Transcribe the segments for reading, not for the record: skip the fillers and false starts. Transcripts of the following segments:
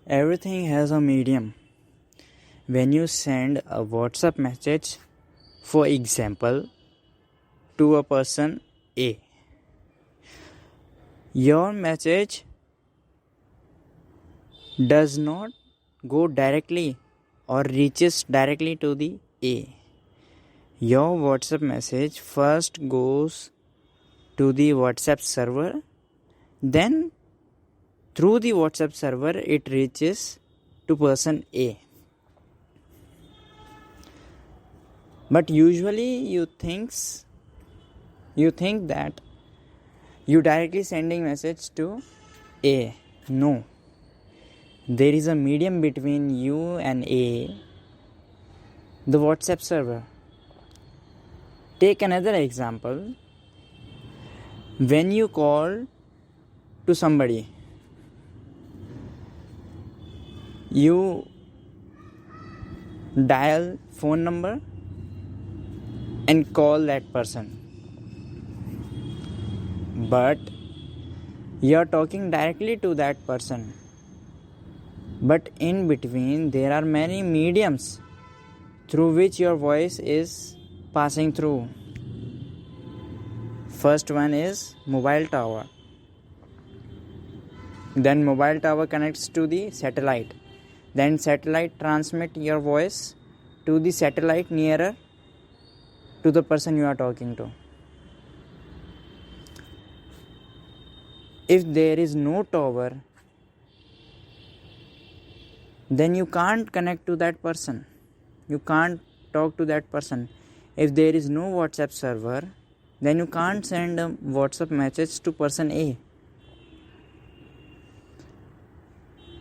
Everything has a medium. When you send a WhatsApp message, for example, to a person A, your message does not go directly or reaches directly to the A. Your WhatsApp message first goes to the WhatsApp server, then through the WhatsApp server it reaches to person A. But usually you think that you directly sending message to A. No. There is a medium between you and A, the WhatsApp server. Take another example. When you call to somebody, you dial phone number and call that person. But you are talking directly to that person. But in between there are many mediums through which your voice is passing through. First one is mobile tower. Then mobile tower connects to the satellite. Then satellite transmit your voice to the satellite nearer to the person you are talking to. If there is no tower, then you can't connect to that person. You can't talk to that person. If there is no WhatsApp server, then you can't send a WhatsApp message to person A.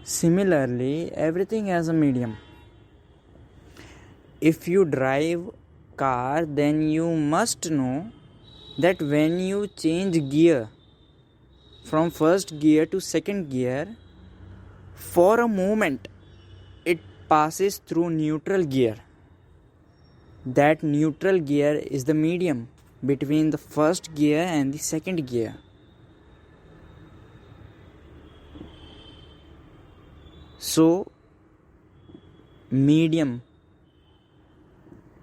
Similarly, everything has a medium. If you drive car, then you must know that when you change gear from first gear to second gear, for a moment it passes through neutral gear. That neutral gear is the medium between the first gear and the second gear. So, medium.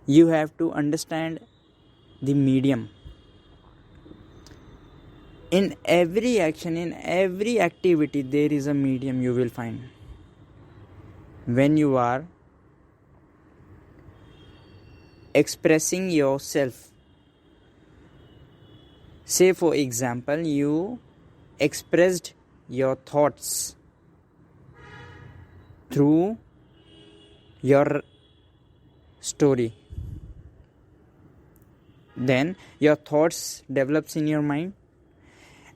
You have to understand the medium. In every action, in every activity, there is a medium you will find. When you are expressing yourself, say for example, you expressed your thoughts through your story. Then your thoughts develops in your mind,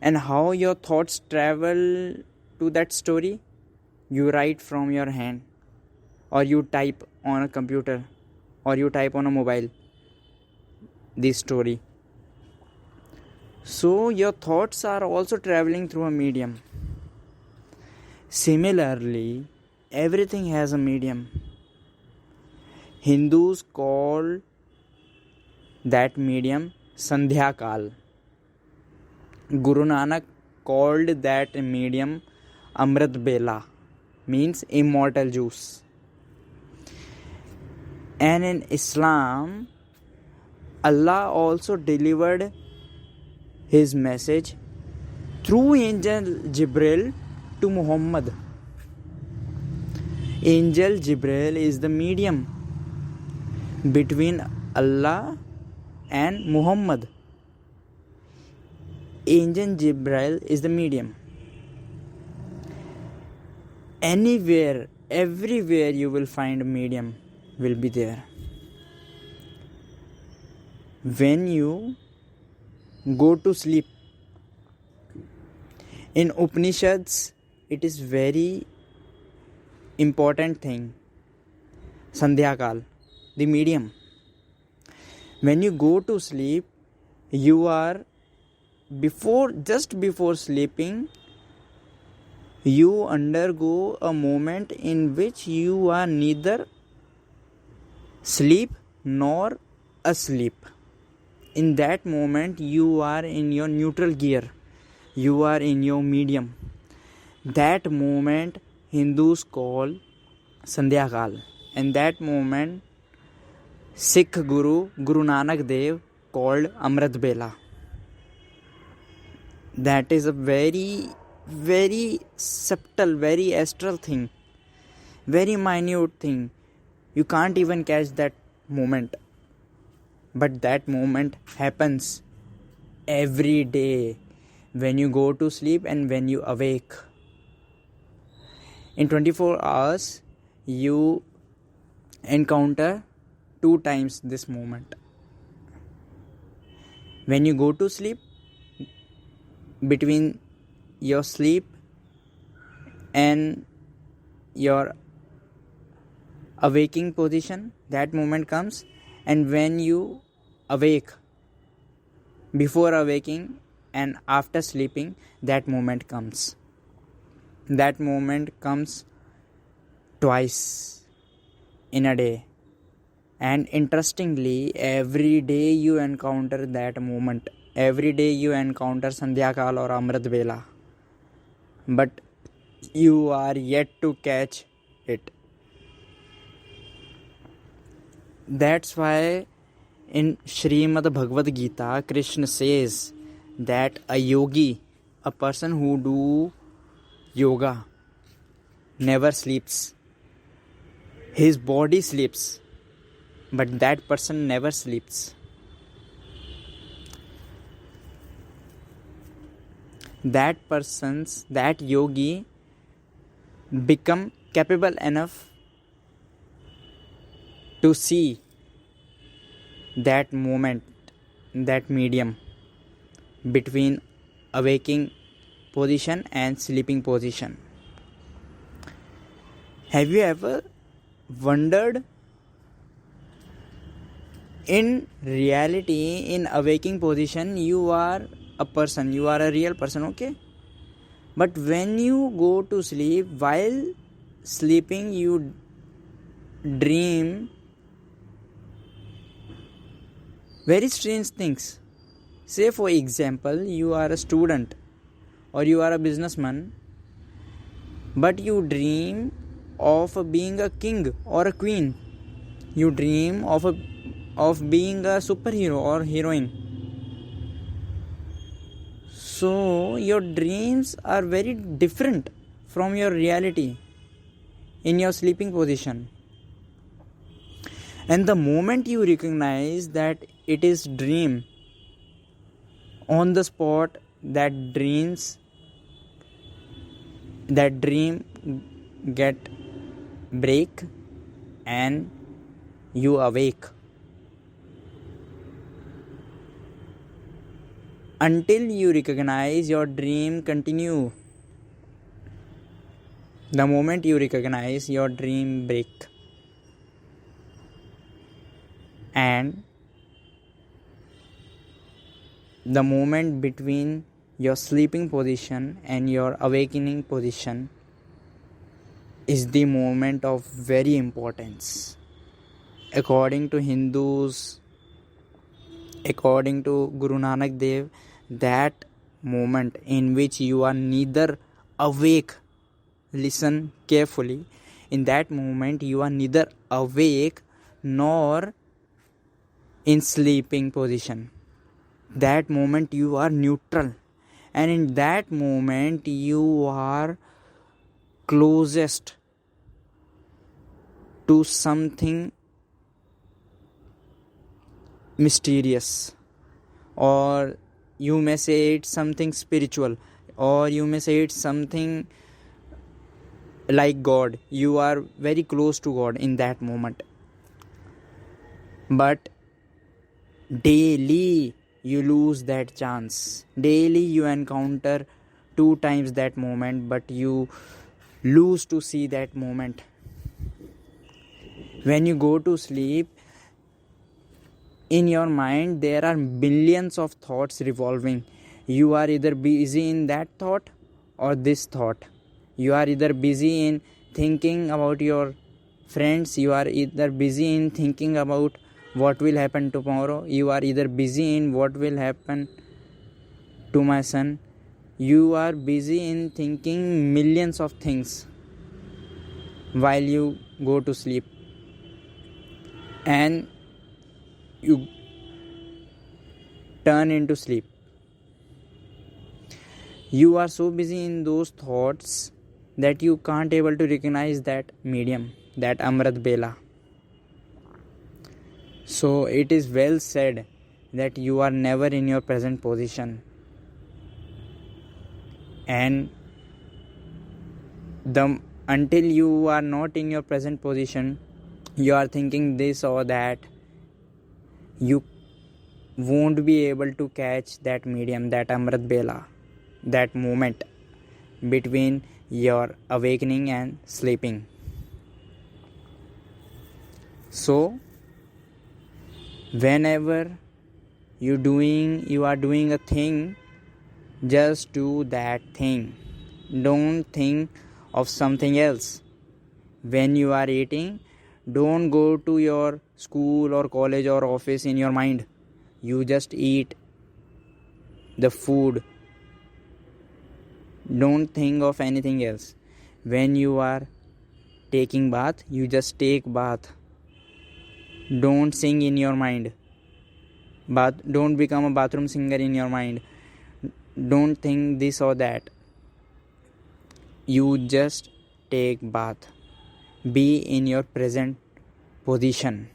and how your thoughts travel to that story, you write from your hand, or you type on a computer, or you type on a mobile this story. So your thoughts are also traveling through a medium. Similarly, everything has a medium. Hindus call that medium Sandhya Kal. Guru Nanak called that medium Amrit Bela, means immortal juice. And in Islam, Allah also delivered His message through Angel Jibril to Muhammad. Angel Jibril is the medium between Allah and Muhammad. Angel Jibril is the medium. Anywhere, everywhere you will find a medium will be there. When you go to sleep, in Upanishads, it is very important thing. Sandhya Kal, the medium. When you go to sleep, you are just before sleeping, you undergo a moment in which you are neither sleep nor asleep. In that moment, you are in your neutral gear. You are in your medium. That moment, Hindus call Sandhya Kal. And that moment, Sikh Guru Nanak Dev called Amrit Bela. That is a very, very subtle, very astral thing, very minute thing. You can't even catch that moment. But that moment happens every day, when you go to sleep and when you awake. In 24 hours, you encounter 2 times this moment. When you go to sleep, between your sleep and your awaking position, that moment comes. And when you awake, before awaking and after sleeping, that moment comes. That moment comes twice in a day. And interestingly, every day you encounter that moment. Every day you encounter Sandhya Kal or Amrit Bela. But you are yet to catch it. That's why in Srimad Bhagavad Gita, Krishna says that a yogi, a person who do yoga, never sleeps. His body sleeps, but that person never sleeps. That yogi become capable enough to see that moment, that medium between awaking position and sleeping position. Have you ever wondered, in reality, in awaking position, you are a person, you are a real person, okay? But when you go to sleep, while sleeping, you dream very strange things. Say, for example, you are a student or you are a businessman, but you dream of being a king or a queen. You dream of being a superhero or heroine. So your dreams are very different from your reality in your sleeping position. And the moment you recognize that it is dream, on the spot that dream get break and you awake. Until you recognize, your dream continue. The moment you recognize, your dream break. And the moment between your sleeping position and your awakening position is the moment of very importance. According to Hindus, according to Guru Nanak Dev, that moment in which you are neither awake, listen carefully, in that moment you are neither awake nor in sleeping position. That moment you are neutral, and in that moment you are closest to something mysterious, or you may say it's something spiritual, or you may say it's something like God. You are very close to God in that moment. But daily you lose that chance. Daily you encounter 2 times that moment, but you lose to see that moment. When you go to sleep, in your mind there are millions of thoughts revolving. You are either busy in that thought or this thought. You are either busy in thinking about your friends. You are either busy in thinking about what will happen tomorrow. You are either busy in what will happen to my son. You are busy in thinking millions of things. while you go to sleep, and you turn into sleep. You are so busy in those thoughts that you can't able to recognize that medium, that Amrit Bela. So it is well said that you are never in your present position, and until you are not in your present position, you are thinking this or that, you won't be able to catch that medium, that Amrit Bela, that moment between your awakening and sleeping. So whenever you are doing a thing, just do that thing. Don't think of something else. When you are eating, don't go to your school or college or office in your mind. You just eat the food. Don't think of anything else. When you are taking bath, you just take bath. Don't sing in your mind. Don't become a bathroom singer in your mind. Don't think this or that. You just take bath. Be in your present position.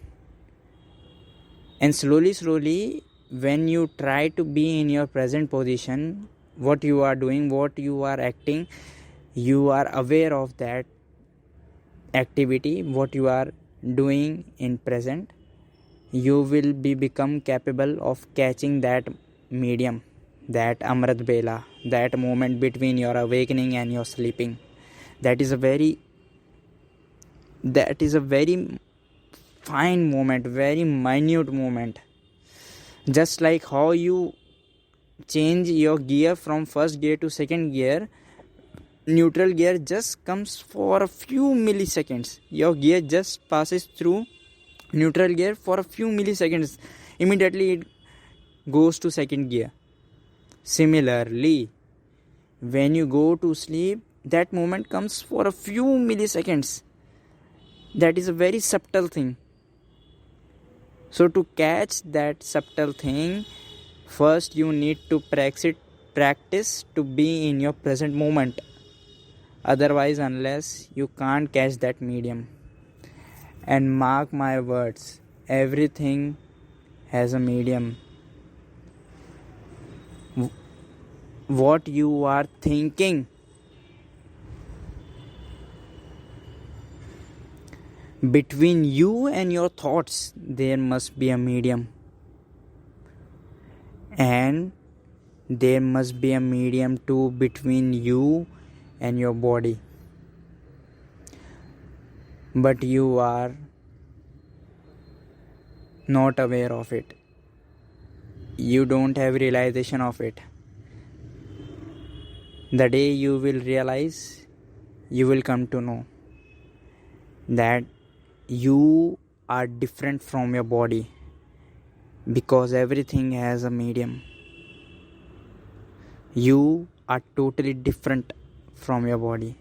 And slowly, when you try to be in your present position, what you are doing, what you are acting, you are aware of that activity, what you are doing in present, you will become capable of catching that medium, that Amrit Bela, that moment between your awakening and your sleeping. That is a very fine moment, very minute moment. Just like how you change your gear from first gear to second gear, neutral gear just comes for a few milliseconds. Your gear just passes through neutral gear for a few milliseconds. Immediately it goes to second gear. Similarly, when you go to sleep, that moment comes for a few milliseconds. That is a very subtle thing. So to catch that subtle thing, first you need to practice to be in your present moment. Otherwise, unless you can't catch that medium. And mark my words, everything has a medium. What you are thinking, between you and your thoughts, there must be a medium. And there must be a medium too between you and your body. But you are not aware of it. You don't have realization of it. The day you will realize, you will come to know that you are different from your body, because everything has a medium. You are totally different from your body.